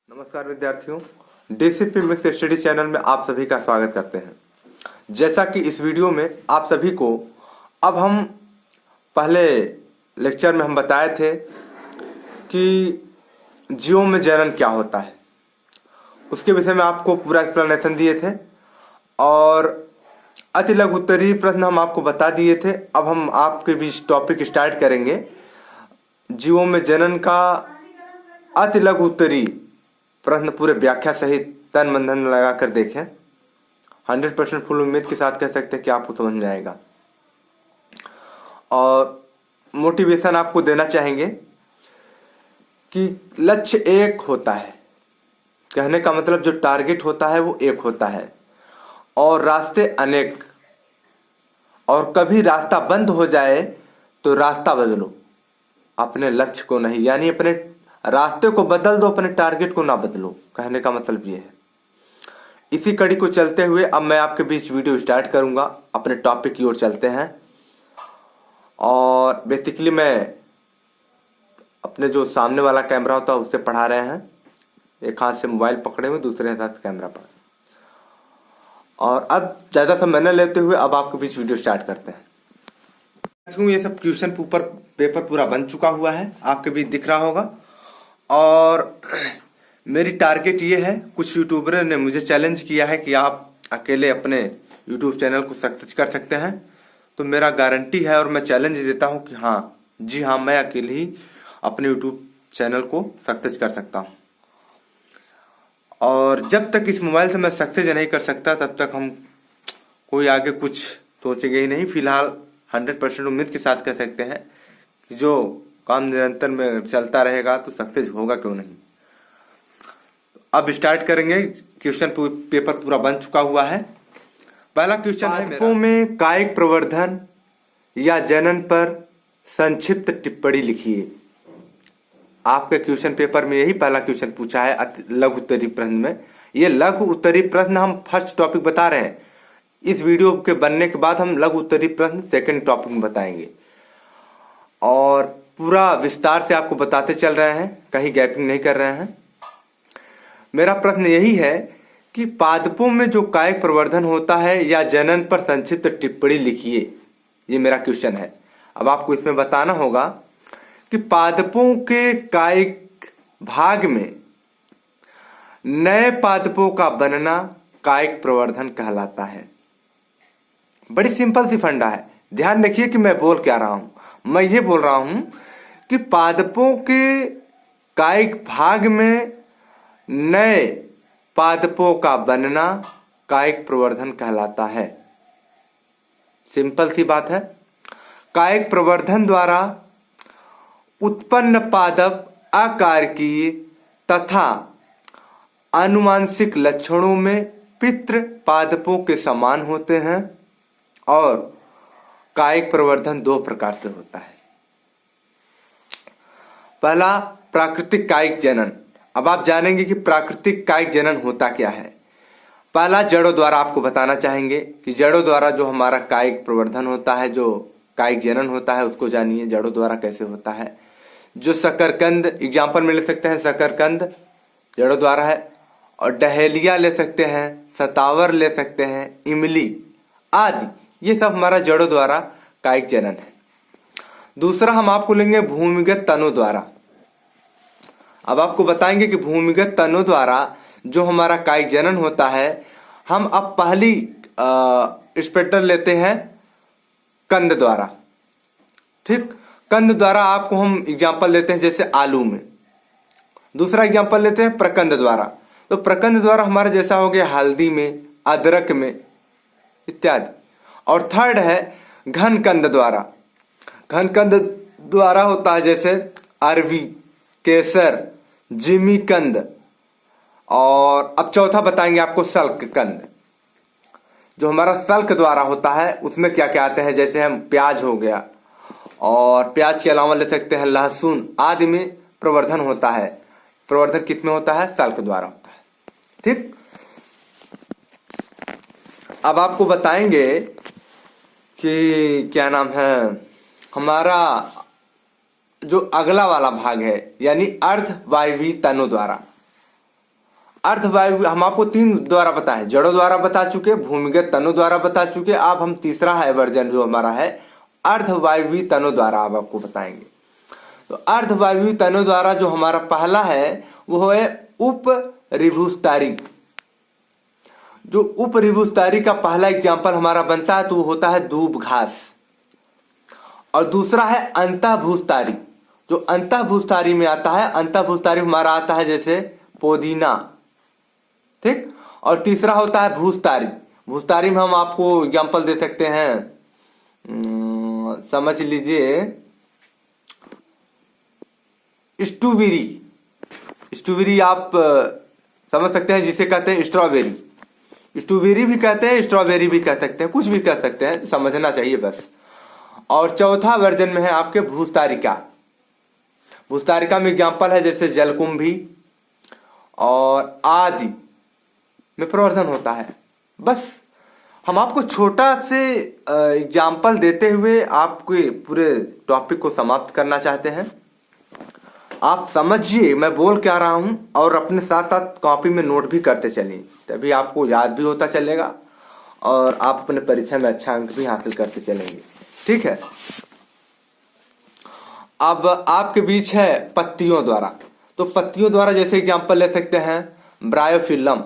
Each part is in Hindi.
नमस्कार विद्यार्थियों, डीसीपी मिक्स स्टडी चैनल में आप सभी का स्वागत करते हैं। जैसा कि इस वीडियो में आप सभी को अब हम पहले लेक्चर में हम बताए थे कि जीवों में जनन क्या होता है, उसके विषय में आपको पूरा एक्सप्लेनेशन दिए थे और अति लघु उत्तरीय प्रश्न हम आपको बता दिए थे। अब हम आपके बीच टॉपिक स्टार्ट करेंगे। जीवों में जनन का अति लघु उत्तरीय प्रश्न पूरे व्याख्या सहित तन मन धन लगा कर देखें। 100% फुल उम्मीद के साथ कह सकते हैं कि आपको समझ में आएगा और मोटिवेशन आपको देना चाहेंगे कि लक्ष्य एक होता है। कहने का मतलब जो टारगेट होता है वो एक होता है और रास्ते अनेक, और कभी रास्ता बंद हो जाए तो रास्ता बदलो, अपने लक्ष्य को नहीं। यानी अपने रास्ते को बदल दो, अपने टारगेट को ना बदलो। कहने का मतलब ये है। इसी कड़ी को चलते हुए अब मैं आपके बीच वीडियो स्टार्ट करूंगा। अपने टॉपिक की ओर चलते हैं और बेसिकली मैं अपने जो सामने वाला कैमरा होता है उससे पढ़ा रहे हैं। एक हाथ से मोबाइल पकड़े हुए, दूसरे हाथ से कैमरा पकड़े, और अब ज्यादा समय न लेते हुए अब आपके बीच वीडियो स्टार्ट करते हैं। ये सब क्वेश्चन पेपर पूरा बन चुका हुआ है, आपके बीच दिख रहा होगा। और मेरी टारगेट ये है, कुछ यूट्यूबर ने मुझे चैलेंज किया है कि आप अकेले अपने यूट्यूब चैनल को सक्सेस कर सकते हैं। तो मेरा गारंटी है और मैं चैलेंज देता हूं कि हाँ जी हाँ, मैं अकेले ही अपने यूट्यूब चैनल को सक्सेस कर सकता हूं। और जब तक इस मोबाइल से मैं सक्सेस नहीं कर सकता तब तक हम कोई आगे कुछ सोचेंगे ही नहीं। फिलहाल 100% उम्मीद के साथ कह सकते हैं कि जो काम निरंतर में चलता रहेगा तो सक्सेस होगा क्यों नहीं। अब स्टार्ट करेंगे। क्वेश्चन पेपर पूरा बन चुका हुआ है। पहला क्वेश्चन है मेरा, में कायिक प्रवर्धन या जनन पर संक्षिप्त टिप्पणी लिखिए। आपके क्वेश्चन पेपर में यही पहला क्वेश्चन पूछा है लघु उत्तरीय प्रश्न में। ये लघु उत्तरीय प्रश्न हम फर्स्ट टॉपिक बता रहे हैं। इस वीडियो के बनने के बाद हम लघु उत्तरीय प्रश्न सेकंड टॉपिक में बताएंगे और पूरा विस्तार से आपको बताते चल रहे हैं, कहीं गैपिंग नहीं कर रहे हैं। मेरा प्रश्न यही है कि पादपों में जो कायिक प्रवर्धन होता है या जनन पर संक्षिप्त टिप्पणी लिखिए। ये मेरा क्वेश्चन है। अब आपको इसमें बताना होगा कि पादपों के कायिक भाग में नए पादपों का बनना कायिक प्रवर्धन कहलाता है। बड़ी सिंपल सी फंडा है। ध्यान रखिए कि मैं बोल क्या रहा हूं। मैं ये बोल रहा हूं कि पादपों के कायिक भाग में नए पादपों का बनना कायिक प्रवर्धन कहलाता है। सिंपल सी बात है। कायिक प्रवर्धन द्वारा उत्पन्न पादप अकार्यकीय तथा आनुवांशिक लक्षणों में पितृ पादपों के समान होते हैं और कायिक प्रवर्धन दो प्रकार से होता है। पहला, प्राकृतिक कायिक जनन। अब आप जानेंगे कि प्राकृतिक कायिक जनन होता क्या है। पहला, जड़ों द्वारा आपको बताना चाहेंगे कि जड़ों द्वारा जो हमारा कायिक प्रवर्धन होता है, जो कायिक जनन होता है, उसको जानिए जड़ों द्वारा कैसे होता है। जो शकरकंद एग्जाम्पल में ले सकते हैं, शकरकंद जड़ों द्वारा है, और डहेलिया ले सकते हैं, सतावर ले सकते हैं, इमली आदि, ये सब हमारा जड़ों द्वारा कायिक जनन है। दूसरा हम आपको लेंगे भूमिगत तनों द्वारा। अब आपको बताएंगे कि भूमिगत तनों द्वारा जो हमारा कायिक जनन होता है, हम अब पहली स्पेक्टर लेते हैं कंद द्वारा। ठीक, कंद द्वारा आपको हम एग्जाम्पल लेते हैं जैसे आलू में। दूसरा एग्जाम्पल लेते हैं प्रकंद द्वारा। तो प्रकंद द्वारा हमारा जैसा हो गया हल्दी में, अदरक में इत्यादि। और थर्ड है घनकंद द्वारा। घनकंद द्वारा होता है जैसे अरवी, केसर, जिमीकंद। और अब चौथा बताएंगे आपको सल्ककंद। जो हमारा सल्क द्वारा होता है उसमें क्या क्या आते हैं, जैसे हम प्याज हो गया, और प्याज के अलावा ले सकते हैं लहसुन आदि में प्रवर्धन होता है। प्रवर्धन किसमें होता है? सल्क द्वारा होता है। ठीक, अब आपको बताएंगे कि क्या नाम है, हमारा जो अगला वाला भाग है यानी अर्ध वायवीय तनों द्वारा। अर्धवायु हम आपको 3 द्वारा बताएं, जड़ों द्वारा बता चुके, भूमिगत तनों द्वारा बता चुके। अब हम तीसरा है वर्जन जो हमारा है अर्धवायवीय तनों द्वारा अब आपको बताएंगे। तो अर्धवायवीय तनों द्वारा जो हमारा पहला है वो है उपरिभुस्तारी। जो उपरिभुस्तारी का पहला एग्जाम्पल हमारा बनता है तो वो होता है दूब घास। और दूसरा है अंतःभूस्तारी। जो अंतःभूस्तारी में आता है, अंतःभूस्तारी हमारा आता है जैसे पुदीना, ठीक। और तीसरा होता है भूस्तारी। भूस्तारी में हम आपको एग्जाम्पल दे सकते हैं, समझ लीजिए स्ट्रॉबेरी। स्ट्रॉबेरी आप समझ सकते हैं, जिसे कहते हैं स्ट्रॉबेरी। स्ट्रॉबेरी भी कहते हैं, स्ट्रॉबेरी भी कह सकते हैं, कुछ भी कह सकते हैं, समझना चाहिए बस। और चौथा वर्जन में है आपके भूस्तारिका। भूस्तारिका में एग्जाम्पल है जैसे जलकुंभी और आदि में प्रवर्धन होता है। बस हम आपको छोटा से एग्जाम्पल देते हुए आपके पूरे टॉपिक को समाप्त करना चाहते हैं। आप समझिए मैं बोल क्या रहा हूं और अपने साथ साथ कॉपी में नोट भी करते चलिए, तभी आपको याद भी होता चलेगा और आप अपने परीक्षा में अच्छा अंक भी हासिल करते चलेंगे, ठीक है। अब आपके बीच है पत्तियों द्वारा। तो पत्तियों द्वारा जैसे एग्जाम्पल ले सकते हैं ब्रायोफिल्लम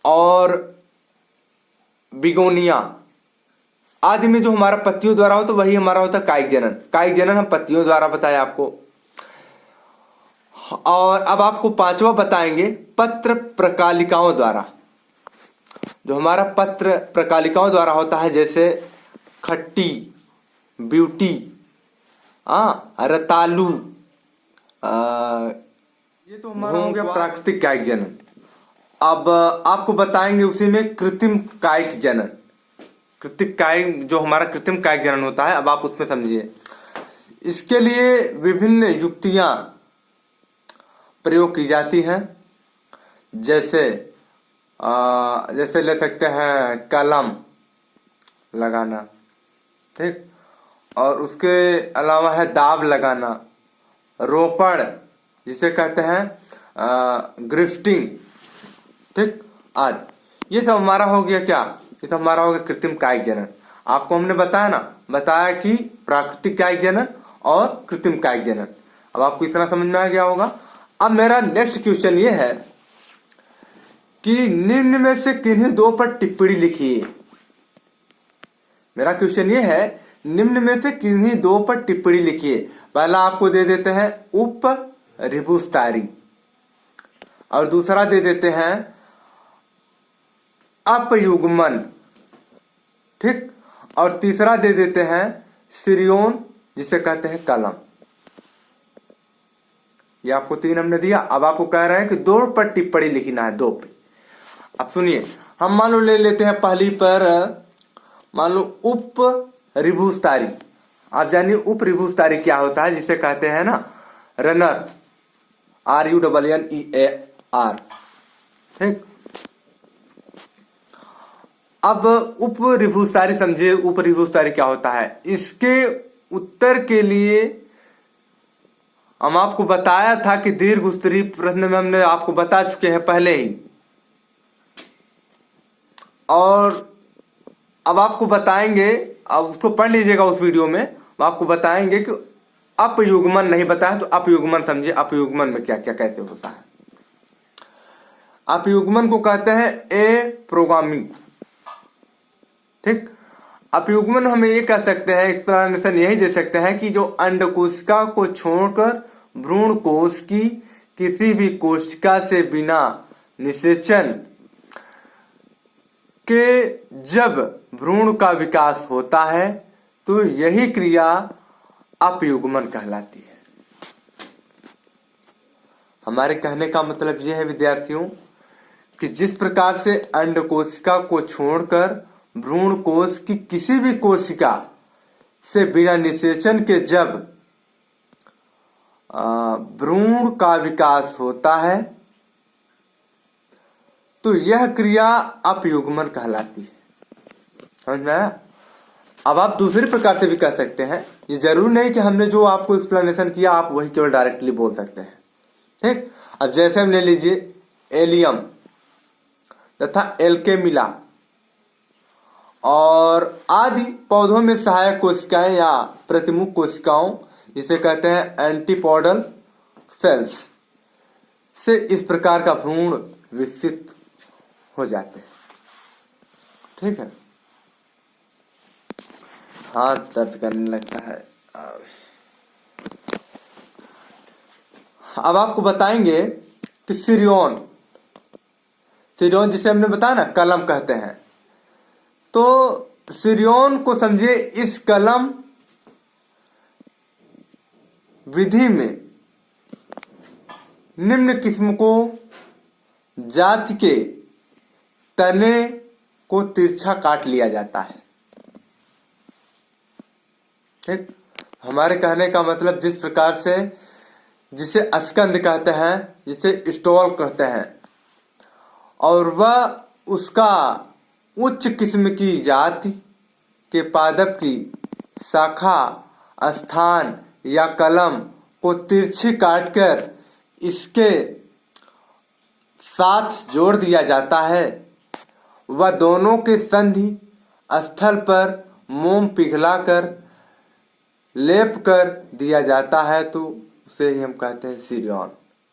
और बिगोनिया आदि में जो हमारा पत्तियों द्वारा हो तो वही हमारा होता है कायिक जनन। कायिक जनन हम पत्तियों द्वारा बताया आपको। और अब आपको पांचवा बताएंगे पत्र प्रकालिकाओं द्वारा। जो हमारा पत्र प्रकालिकाओं द्वारा होता है जैसे खट्टी, ब्यूटी, रतालू, ये तो हमारा हो गया प्राकृतिक कायिक जनन। अब आपको बताएंगे उसी में कृत्रिम कायिक जनन। कृत्रिम कायिक जो हमारा कृत्रिम कायिक जनन होता है, अब आप उसमें समझिए। इसके लिए विभिन्न युक्तियां प्रयोग की जाती हैं, जैसे ले सकते हैं कलम लगाना, ठीक। और उसके अलावा है दाब लगाना, रोपण जिसे कहते हैं ग्रिफ्टिंग, ठीक, आदि। ये सब हमारा हो गया क्या, ये सब हमारा हो गया कृत्रिम कायिक जनन। आपको हमने बताया कि प्राकृतिक कायिक जनन और कृत्रिम कायिक जनन। अब आपको इतना समझ में आ गया होगा। अब मेरा नेक्स्ट क्वेश्चन ये है कि निम्न में से किन्हीं दो पर टिप्पणी लिखिए। मेरा क्वेश्चन ये है, निम्न में से किन्हीं दो पर टिप्पणी लिखिए। पहला आपको दे देते हैं उपरिभुस्तारी और दूसरा दे देते हैं अपयुग्मन, ठीक। और तीसरा दे देते हैं सिरियोन जिसे कहते हैं कलम। ये आपको 3 हमने दिया। अब आपको कह रहे हैं कि 2 पर टिप्पणी लिखना है, 2 पे। अब सुनिए, हम मान लो ले लेते हैं पहली पर, मान लो उपरिभुस्तारी। आप जानिए उपरिभुस्तारी क्या होता है, जिसे कहते हैं ना रनर, RUNNER, ठीक। अब उपरिभुस्तारी समझिए, उपरिभुस्तारी क्या होता है। इसके उत्तर के लिए हम आपको बताया था कि दीर्घ उत्तरीय प्रश्न में हमने आपको बता चुके हैं पहले ही। और अब आपको बताएंगे, अब उसको पढ़ लीजिएगा उस वीडियो में, आपको बताएंगे कि अपयुग्मन नहीं बताया तो अपयुग्मन समझिए, अपयुग्मन में क्या क्या कैसे होता है। अपयुग्मन को कहते हैं एप्रोगामी, ठीक। अपयुग्मन हम ये कह सकते हैं, एक्सप्लेनेशन यही दे सकते हैं कि जो अंडकोशिका को छोड़कर भ्रूण कोश की किसी भी कोशिका से बिना निषेचन के जब भ्रूण का विकास होता है तो यही क्रिया अपयुग्मन कहलाती है। हमारे कहने का मतलब यह है विद्यार्थियों कि जिस प्रकार से अंडकोशिका को छोड़कर भ्रूण कोश की किसी भी कोशिका से बिना निषेचन के जब भ्रूण का विकास होता है तो यह क्रिया अपयुग्मन कहलाती है। समझ में आया? अब आप दूसरे प्रकार से भी कह सकते हैं, ये जरूर नहीं कि हमने जो आपको एक्सप्लेनेशन किया आप वही केवल डायरेक्टली बोल सकते हैं, ठीक। अब जैसे हम ले लीजिए एलियम तथा एल्केमिला और आदि पौधों में सहायक कोशिकाएं या प्रतिमुख कोशिकाओं जिसे कहते हैं एंटीपोडल सेल्स से इस प्रकार का भ्रूण विकसित हो जाते हैं। ठीक है, हाथ दर्द करने लगता है। अब आपको बताएंगे कि सिरियन जिसे हमने बताया ना कलम कहते हैं, तो सिरियन को समझिए इस कलम विधि में निम्न किस्म को जाति के तने को तिरछा काट लिया जाता है। ठीक, हमारे कहने का मतलब जिस प्रकार से जिसे स्कंद कहते हैं, जिसे स्टॉल कहते हैं, और वह उसका उच्च किस्म की जाति के पादप की शाखा स्थान या कलम को तिरछी काटकर इसके साथ जोड़ दिया जाता है। वह दोनों के संधि स्थल पर मोम पिघलाकर लेप कर दिया जाता है, तो उसे ही हम कहते हैं सिरियन।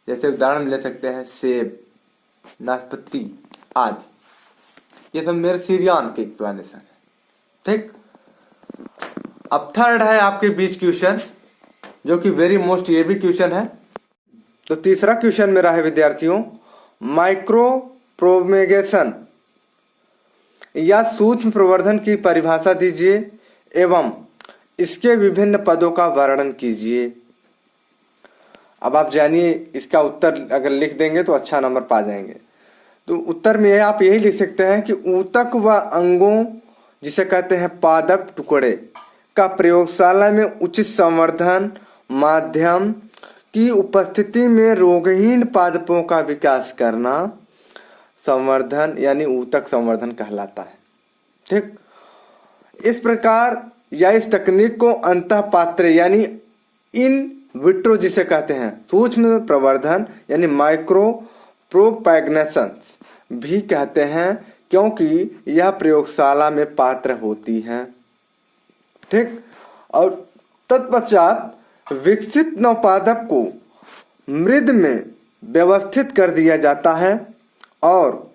जैसे उदाहरण ले सकते हैं सेब, नाशपाती आदि, ये सब मेरे सिरियन के एक्सप्लेनेशन है। ठीक, अब थर्ड है आपके बीच क्वेश्चन, जो कि वेरी मोस्ट ये भी क्वेश्चन है। तो तीसरा क्वेश्चन मेरा है विद्यार्थियों, माइक्रो प्रोपेगेशन या सूक्ष्म प्रवर्धन की परिभाषा दीजिए एवं इसके विभिन्न पदों का वर्णन कीजिए। अब आप जानिए इसका उत्तर अगर लिख देंगे तो अच्छा नंबर पा जाएंगे। तो उत्तर में आप यही लिख सकते हैं कि ऊतक व अंगों जिसे कहते हैं पादप टुकड़े का प्रयोगशाला में उचित संवर्धन माध्यम की उपस्थिति में रोगहीन पादपों का विकास करना संवर्धन यानी ऊतक संवर्धन कहलाता है। ठीक, इस प्रकार या इस तकनीक को अंतःपात्र यानी इन विट्रो जिसे कहते हैं सूक्ष्म प्रवर्धन यानी माइक्रो प्रोपैगनेशन भी कहते हैं, क्योंकि यह प्रयोगशाला में पात्र होती हैं। ठीक, और तत्पश्चात विकसित नवपादप को मृद में व्यवस्थित कर दिया जाता है और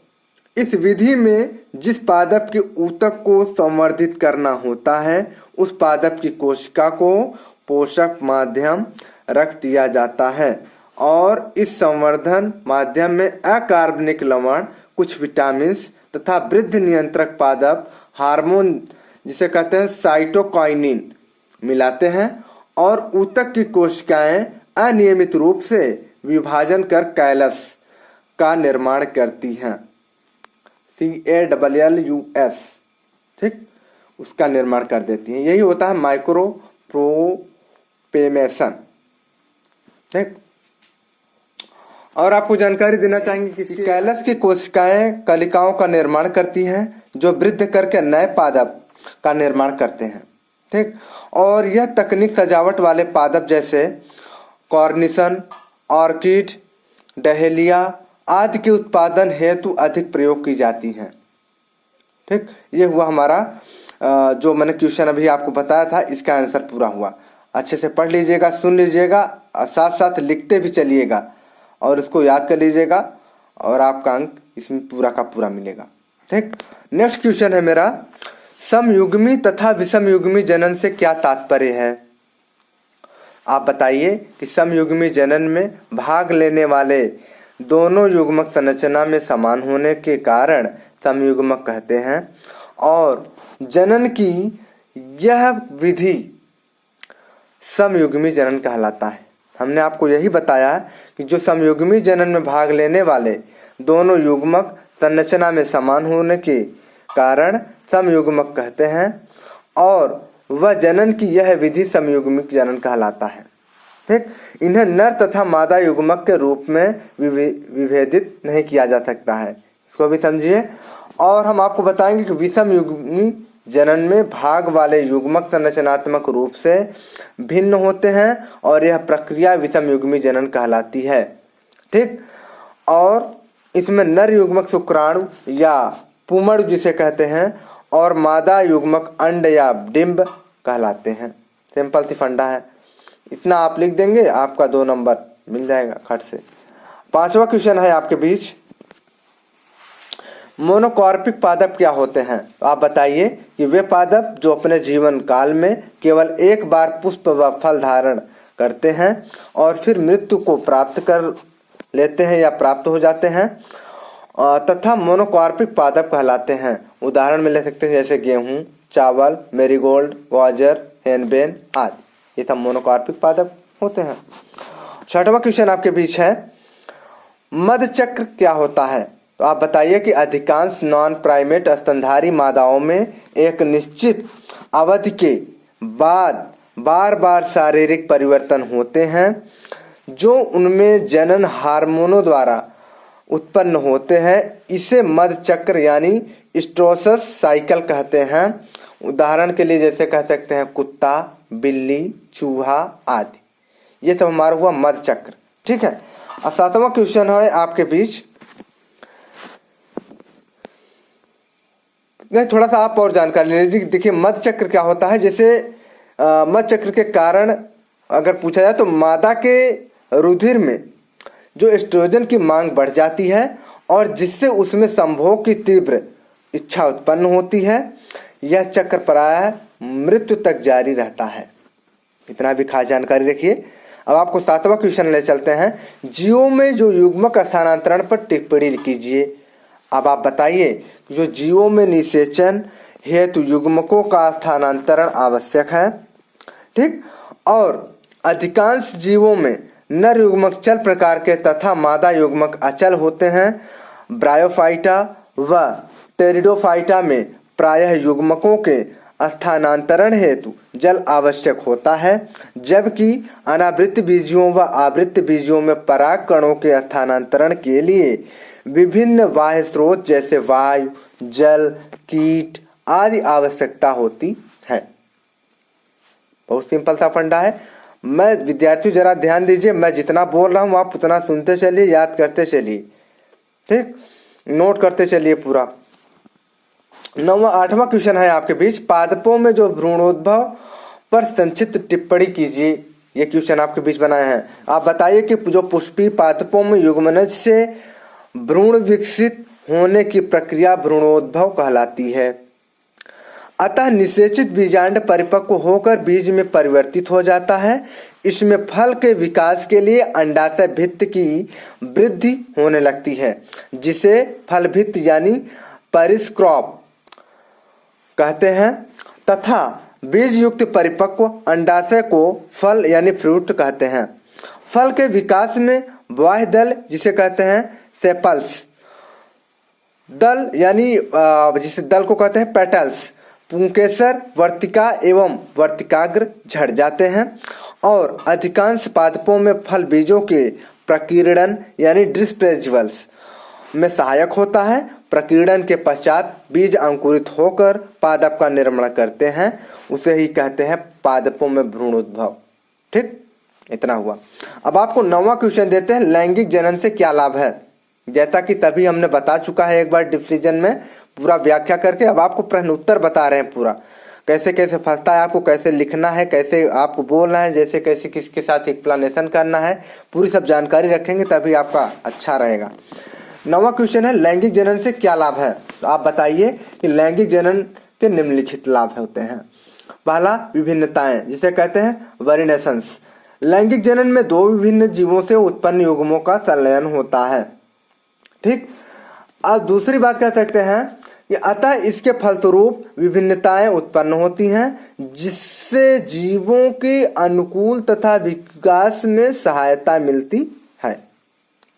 इस विधि में जिस पादप के ऊतक को संवर्धित करना होता है उस पादप की कोशिका को पोषक माध्यम रख दिया जाता है और इस संवर्धन माध्यम में अकार्बनिक लवण, कुछ विटामिन तथा वृद्धि नियंत्रक पादप हार्मोन जिसे कहते हैं साइटोकाइनिन मिलाते हैं और ऊतक की कोशिकाएं अनियमित रूप से विभाजन कर कैलस का निर्माण करती हैं। CALLUS, ठीक, उसका निर्माण कर देती हैं। यही होता है माइक्रो प्रोपेमेशन। ठीक, और आपको जानकारी देना चाहेंगे कि कैलस की कोशिकाएं कलिकाओं का निर्माण करती हैं जो वृद्धि करके नए पादप का निर्माण करते हैं। ठीक, और यह तकनीक सजावट वाले पादप जैसे कॉर्निसन, ऑर्किड, डहेलिया आदि के उत्पादन हेतु अधिक प्रयोग की जाती हैं। ठीक, ये हुआ हमारा जो मैंने क्वेश्चन अभी आपको बताया था, इसका आंसर पूरा हुआ। अच्छे से पढ़ लीजिएगा, सुन लीजिएगा और साथ साथ लिखते भी चलिएगा और इसको याद कर लीजिएगा और आपका अंक इसमें पूरा का पूरा मिलेगा। ठीक, नेक्स्ट क्वेश्चन है मेरा, समयुग्मी तथा विषमयुग्मी जनन से क्या तात्पर्य है? आप बताइए कि समयुग्मी जनन में भाग लेने वाले दोनों युग्मक संरचना में समान होने के कारण समयुग्मक कहते हैं और जनन की यह विधि समयुग्मी जनन कहलाता है। हमने आपको यही बताया कि जो समयुग्मी जनन में भाग लेने वाले दोनों युग्मक संरचना में समान होने के कारण समयुग्मक कहते हैं और वह जनन की यह विधि समयुग्मिक जनन कहलाता है। ठीक, इन्हें नर तथा मादा युग्मक के रूप में विभेदित नहीं किया जा सकता है, इसको भी समझिए। और हम आपको बताएंगे कि विषमयुग्मी जनन में भाग वाले युग्मक संरचनात्मक रूप से भिन्न होते हैं और यह प्रक्रिया विषमयुग्मी जनन कहलाती है। ठीक, और इसमें नर युग्मक शुक्राणु या पुमड़ जिसे कहते हैं और मादा युग्मक अंड या डिंब कहलाते हैं। सिंपल सी फंडा है, इतना आप लिख देंगे आपका 2 नंबर मिल जाएगा खट से। 5वां क्वेश्चन है आपके बीच, मोनोकॉर्पिक पादप क्या होते हैं? तो आप बताइए कि वे पादप जो अपने जीवन काल में केवल एक बार पुष्प व फल धारण करते हैं और फिर मृत्यु को प्राप्त कर लेते हैं या प्राप्त हो जाते हैं तथा मोनोकॉर्पिक पादप कहलाते हैं। उदाहरण में ले सकते हैं जैसे गेहूं, चावल, मेरीगोल्ड, गाजर, हेनबेन आदि, ये सब मोनोकॉर्पिक पादप होते हैं। 6वां क्वेश्चन आपके बीच है, मध चक्र क्या होता है? तो आप बताइए कि अधिकांश नॉन प्राइमेट स्तनधारी मादाओं में एक निश्चित अवधि के बाद बार बार शारीरिक परिवर्तन होते हैं जो उनमें जनन हार्मोनों द्वारा उत्पन्न होते हैं। इसे मध चक्र यानी स्ट्रोसस साइकिल कहते हैं। उदाहरण के लिए जैसे कह सकते हैं कुत्ता, बिल्ली, चूहा आदि, ये सब हमारा हुआ मध चक्र। ठीक है। अब 7वां क्वेश्चन है आपके बीच, नहीं थोड़ा सा आप और जानकारी ले लीजिए। देखिए मध चक्र क्या होता है, जैसे मध चक्र के कारण अगर पूछा जाए तो मादा के रुधिर में जो एस्ट्रोजन की मांग बढ़ जाती है और जिससे उसमें संभोग की तीव्र इच्छा उत्पन्न होती है। यह चक्र प्रायः मृत्यु तक जारी रहता है। इतना भी खास जानकारी रखिए। अब आपको 7वां क्वेश्चन ले चलते हैं, जीवों में जो युग्मक स्थानांतरण पर टिप्पणी कीजिए। अब आप बताइए जो जीवों में निषेचन हेतु युग्मकों का स्थानांतरण आवश्यक है। ठीक। और अधिकांश जीवों में नर युग्मक चल प्रकार के तथा मादा युग्मक अचल होते हैं। ब्रायोफाइटा व टेरिडोफाइटा में प्रायः युग्मकों के स्थानांतरण हेतु जल आवश्यक होता है, जबकि अनावृत बीजियों व आवृत बीजियों में पराग कणों के स्थानांतरण के लिए विभिन्न बाह्य स्रोत जैसे वायु, जल, कीट आदि आवश्यकता होती है। बहुत सिंपल सा फंडा है। मैं विद्यार्थियों जरा ध्यान दीजिए, मैं जितना बोल रहा हूँ आप उतना सुनते चलिए, याद करते चलिए। ठीक, नोट करते चलिए पूरा। 8वां क्वेश्चन है आपके बीच, पादपों में जो भ्रूणोद्भव पर संक्षिप्त टिप्पणी कीजिए। ये क्वेश्चन आपके बीच बनाए हैं। आप बताइए कि जो पुष्पीय पादपों में युग्मनज से भ्रूण विकसित होने की प्रक्रिया भ्रूणोद्भव कहलाती है। अतः निषेचित बीजांड परिपक्व होकर बीज में परिवर्तित हो जाता है। इसमें फल के विकास के लिए अंडाशय भित्ति की वृद्धि होने लगती है, जिसे फल भित्ति यानी परिस्क्रॉप कहते हैं, तथा बीज युक्त परिपक्व अंडाशय को फल यानी फ्रूट कहते हैं। फल के विकास में बाह्य दल जिसे कहते हैं सेपल्स, दल यानी जिसे दल को कहते हैं पेटल्स, पुंकेसर, वर्तिका एवं वर्तिकाग्र झड़ जाते हैं और अधिकांश पादपों में फल बीजों के प्रकीर्णन यानी डिस्प्रेजुअल्स में सहायक होता है। प्रकीर्णन के पश्चात बीज अंकुरित होकर पादप का निर्माण करते हैं, उसे ही कहते हैं पादपों में भ्रूणोद्भव। ठीक, इतना हुआ। अब आपको 9वां क्वेश्चन देते हैं, लैंगिक जनन से क्या लाभ है। जैसा कि तभी हमने बता चुका है एक बार डिफरेंशिएशन में पूरा व्याख्या करके, अब आपको प्रश्न उत्तर बता रहे हैं पूरा कैसे कैसे फंसता है, आपको कैसे लिखना है, कैसे आपको बोलना है, जैसे कैसे किसके साथ एक्सप्लेनेशन करना है, पूरी सब जानकारी रखेंगे तभी आपका अच्छा रहेगा। 9वां क्वेश्चन है, लैंगिक जनन से क्या लाभ है। तो आप बताइए कि लैंगिक जनन के निम्नलिखित लाभ होते हैं। पहला, विभिन्नताएं जिसे कहते हैं वेरिएशंस। लैंगिक जनन में 2 विभिन्न जीवों से उत्पन्न युग्मों का संलयन होता है। ठीक। अब दूसरी बात कह सकते हैं कि अतः इसके फलस्वरूप विभिन्नताएं उत्पन्न होती हैं, जिससे जीवों के अनुकूल तथा विकास में सहायता मिलती है।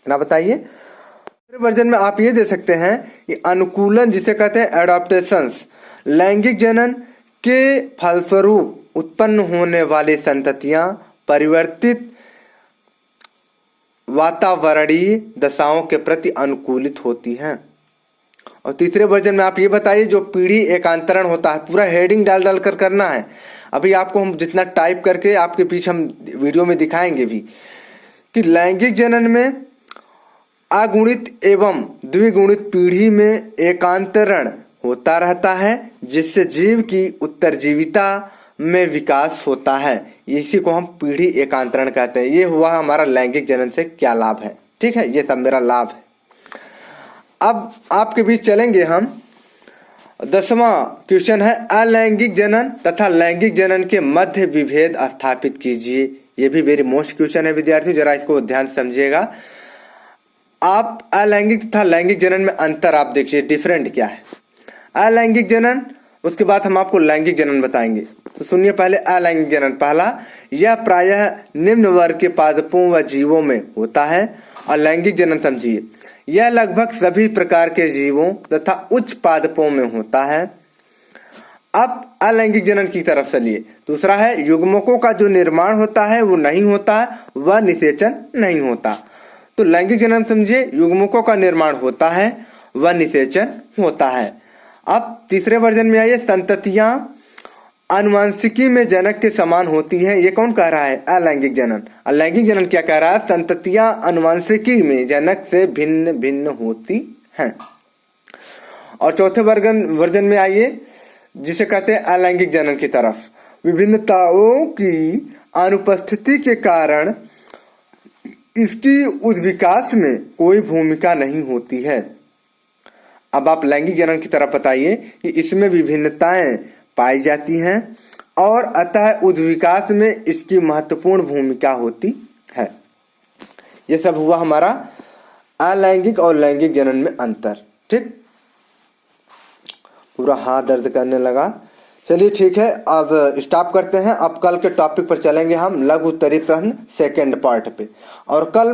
ना बताइए। दूसरे वर्जन में आप ये दे सकते हैं कि अनुकूलन जिसे कहते हैं एडॉप्टेशंस, लैंगिक जनन के फलस्वरूप उत्पन्न होने वाली संततियां परिवर्तित वातावरणीय दशाओं के प्रति अनुकूलित होती हैं। और तीसरे वर्जन में आप ये बताइए जो पीढ़ी एकांतरण होता है, पूरा हेडिंग डाल डाल कर करना है। अभी आपको हम जितना टाइप करके आपके पीछे हम वीडियो में दिखाएंगे भी कि लैंगिक जनन में अगुणित एवं द्विगुणित पीढ़ी में एकांतरण होता रहता है, जिससे जीव की उत्तरजीविता में विकास होता है। इसी को हम पीढ़ी एकांतरण कहते हैं। ये हुआ हमारा लैंगिक जनन से क्या लाभ है। ठीक है, ये सब मेरा लाभ है। अब आपके बीच चलेंगे हम। 10वां क्वेश्चन है, अलैंगिक जनन तथा लैंगिक जनन के मध्य विभेद स्थापित कीजिए। ये भी वेरी मोस्ट क्वेश्चन है विद्यार्थियों, जरा इसको ध्यान से समझिएगा। आप अलैंगिक तथा लैंगिक जनन में अंतर आप देखिए, डिफरेंट क्या है। अलैंगिक जनन, उसके बाद हम आपको लैंगिक जनन बताएंगे। तो सुनिए पहले अलैंगिक जनन। पहला, यह प्रायः निम्न वर्ग के पादपों व जीवों में होता है। और लैंगिक जनन समझिए, यह लगभग सभी प्रकार के जीवों तथा उच्च पादपों में होता है। अब अलैंगिक जनन की तरफ चलिए। दूसरा है, युग्मकों का जो निर्माण होता है वो नहीं होता, वह निषेचन नहीं होता। तो लैंगिक जनन समझिए, युग्मकों का निर्माण होता है, वह निषेचन होता है। अब तीसरे वर्जन में आइए, संततियां आनुवंशिकी में जनक के समान होती है। ये कौन कह रहा है? अलैंगिक जनन। अलैंगिक जनन क्या कह रहा है? संततियां आनुवंशिकी में जनक से भिन्न भिन्न होती हैं। और चौथे वर्जन में आइए, जिसे कहते हैं अलैंगिक जनन की तरफ। विभिन्नताओं की अनुपस्थिति के कारण इसकी उद्विकास में कोई भूमिका नहीं होती है। अब आप लैंगिक जनन की तरफ बताइए कि इसमें विभिन्नताएं पाई जाती हैं और अतः उद्विकास में इसकी महत्वपूर्ण भूमिका होती है। ये सब हुआ हमारा अलैंगिक और लैंगिक जनन में अंतर। ठीक, पूरा हाथ दर्द करने लगा। चलिए ठीक है, अब स्टॉप करते हैं। अब कल के टॉपिक पर चलेंगे हम, लघु उत्तरीय प्रश्न सेकेंड पार्ट पे। और कल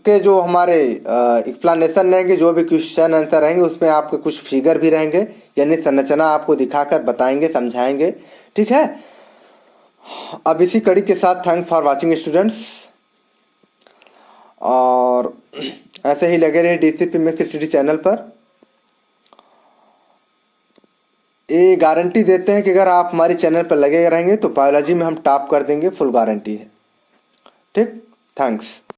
के जो हमारे एक्सप्लेनेशन रहेंगे, जो भी क्वेश्चन आंसर रहेंगे, उसमें आपके कुछ फिगर भी रहेंगे, यानी संरचना आपको दिखाकर बताएंगे, समझाएंगे। ठीक है, अब इसी कड़ी के साथ थैंक्स फॉर वाचिंग स्टूडेंट्स। और ऐसे ही लगे रहे डीसीपी मिक्स स्टडी चैनल पर। ये गारंटी देते हैं कि अगर आप हमारे चैनल पर लगे रहेंगे तो बायोलॉजी में हम टॉप कर देंगे, फुल गारंटी है। ठीक, थैंक्स।